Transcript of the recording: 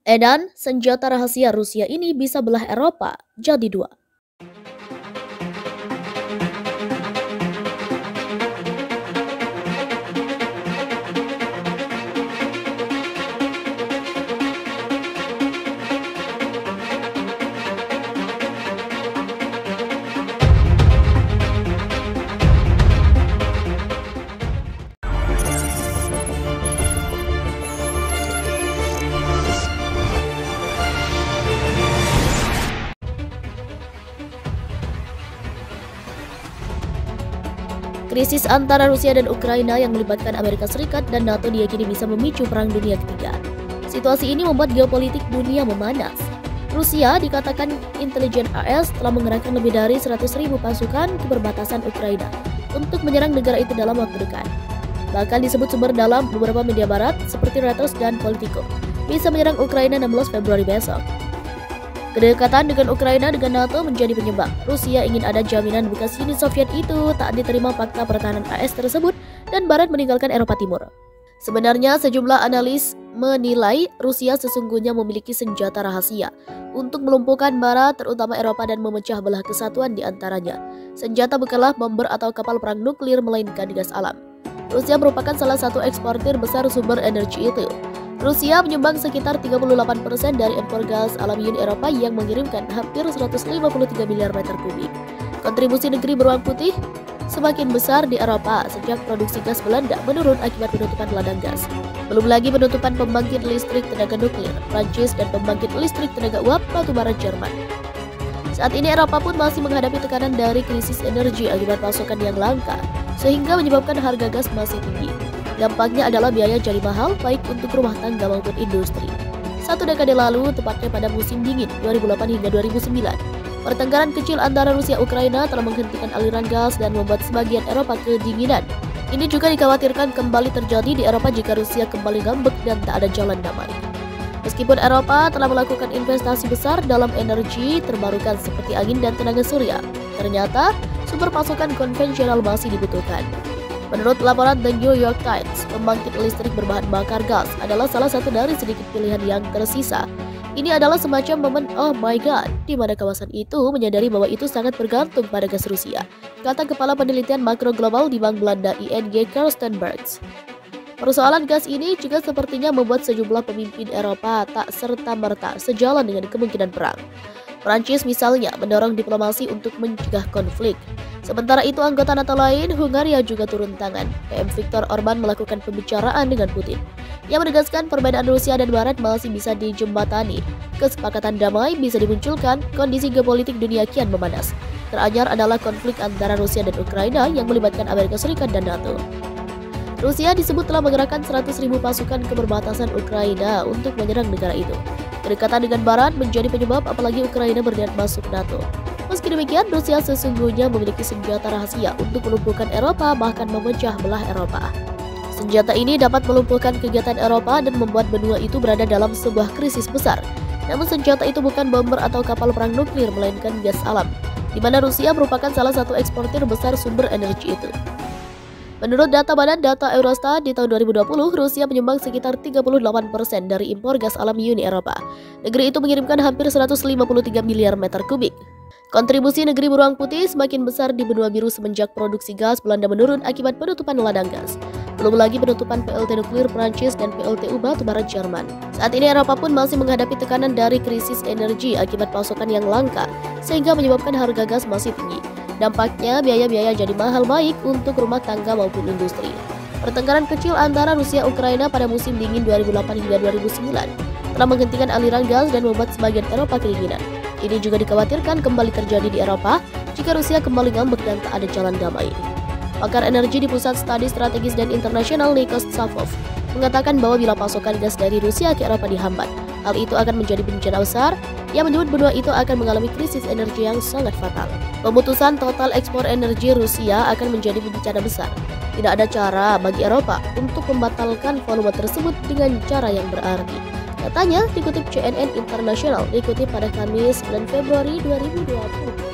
Edan, senjata rahasia Rusia ini bisa belah Eropa jadi dua. Krisis antara Rusia dan Ukraina yang melibatkan Amerika Serikat dan NATO diyakini bisa memicu Perang Dunia Ketiga. Situasi ini membuat geopolitik dunia memanas. Rusia, dikatakan intelijen AS, telah mengerahkan lebih dari 100.000 pasukan ke perbatasan Ukraina untuk menyerang negara itu dalam waktu dekat. Bahkan disebut sumber dalam beberapa media barat seperti Reuters dan Politico bisa menyerang Ukraina 16 Februari besok. Kedekatan dengan Ukraina dengan NATO menjadi penyebab Rusia ingin ada jaminan bekas Uni Soviet itu tak diterima fakta pertahanan AS tersebut dan Barat meninggalkan Eropa Timur. Sebenarnya sejumlah analis menilai Rusia sesungguhnya memiliki senjata rahasia untuk melumpuhkan Barat, terutama Eropa, dan memecah belah kesatuan di antaranya. Senjata bukanlah bomber atau kapal perang nuklir, melainkan gas alam. Rusia merupakan salah satu eksportir besar sumber energi itu. Rusia menyumbang sekitar 38% dari impor gas alam Uni Eropa yang mengirimkan hampir 153 miliar meter kubik. Kontribusi negeri beruang putih semakin besar di Eropa sejak produksi gas Belanda menurun akibat penutupan ladang gas. Belum lagi penutupan pembangkit listrik tenaga nuklir Prancis dan pembangkit listrik tenaga uap batubara Jerman. Saat ini Eropa pun masih menghadapi tekanan dari krisis energi akibat pasokan yang langka, sehingga menyebabkan harga gas masih tinggi. Dampaknya adalah biaya jadi mahal baik untuk rumah tangga maupun industri. Satu dekade lalu, tepatnya pada musim dingin 2008 hingga 2009, pertengkaran kecil antara Rusia dan Ukraina telah menghentikan aliran gas dan membuat sebagian Eropa kedinginan. Ini juga dikhawatirkan kembali terjadi di Eropa jika Rusia kembali ngambek dan tak ada jalan damai. Meskipun Eropa telah melakukan investasi besar dalam energi terbarukan seperti angin dan tenaga surya, ternyata sumber pasokan konvensional masih dibutuhkan. Menurut laporan The New York Times, pembangkit listrik berbahan bakar gas adalah salah satu dari sedikit pilihan yang tersisa. Ini adalah semacam momen "oh my god", di mana kawasan itu menyadari bahwa itu sangat bergantung pada gas Rusia, kata Kepala Penelitian Makro Global di Bank Belanda ING Karsten Bergs. Persoalan gas ini juga sepertinya membuat sejumlah pemimpin Eropa tak serta-merta sejalan dengan kemungkinan perang. Prancis misalnya mendorong diplomasi untuk mencegah konflik. Sementara itu anggota NATO lain, Hungaria, juga turun tangan. PM Viktor Orban melakukan pembicaraan dengan Putin. Ia menegaskan perbedaan Rusia dan Barat masih bisa dijembatani. Kesepakatan damai bisa dimunculkan, kondisi geopolitik dunia kian memanas. Teranyar adalah konflik antara Rusia dan Ukraina yang melibatkan Amerika Serikat dan NATO. Rusia disebut telah mengerahkan 100.000 pasukan ke perbatasan Ukraina untuk menyerang negara itu. Kedekatan dengan Barat menjadi penyebab apalagi Ukraina berniat masuk NATO. Meski demikian, Rusia sesungguhnya memiliki senjata rahasia untuk melumpuhkan Eropa, bahkan memecah belah Eropa. Senjata ini dapat melumpuhkan kegiatan Eropa dan membuat benua itu berada dalam sebuah krisis besar. Namun senjata itu bukan bomber atau kapal perang nuklir, melainkan gas alam, di mana Rusia merupakan salah satu eksportir besar sumber energi itu. Menurut Badan Data Eurostat, di tahun 2020, Rusia menyumbang sekitar 38% dari impor gas alam Uni Eropa. Negeri itu mengirimkan hampir 153 miliar meter kubik. Kontribusi negeri beruang putih semakin besar di benua biru semenjak produksi gas Belanda menurun akibat penutupan ladang gas. Belum lagi penutupan PLT nuklir Prancis dan PLTU batubara Jerman. Saat ini Eropa pun masih menghadapi tekanan dari krisis energi akibat pasokan yang langka, sehingga menyebabkan harga gas masih tinggi. Dampaknya biaya-biaya jadi mahal baik untuk rumah tangga maupun industri. Pertengkaran kecil antara Rusia dan Ukraina pada musim dingin 2008 hingga 2009 telah menghentikan aliran gas dan membuat sebagian Eropa kedinginan. Ini juga dikhawatirkan kembali terjadi di Eropa jika Rusia kembali ngambek dan tak ada jalan damai. Pakar energi di Pusat Studi Strategis dan Internasional Nikos Tsavov mengatakan bahwa bila pasokan gas dari Rusia ke Eropa dihambat, hal itu akan menjadi bencana besar. Ia menyebut benua itu akan mengalami krisis energi yang sangat fatal. Pemutusan total ekspor energi Rusia akan menjadi bencana besar. Tidak ada cara bagi Eropa untuk membatalkan volume tersebut dengan cara yang berarti, katanya, dikutip CNN International, dikutip pada Kamis 9 Februari 2020.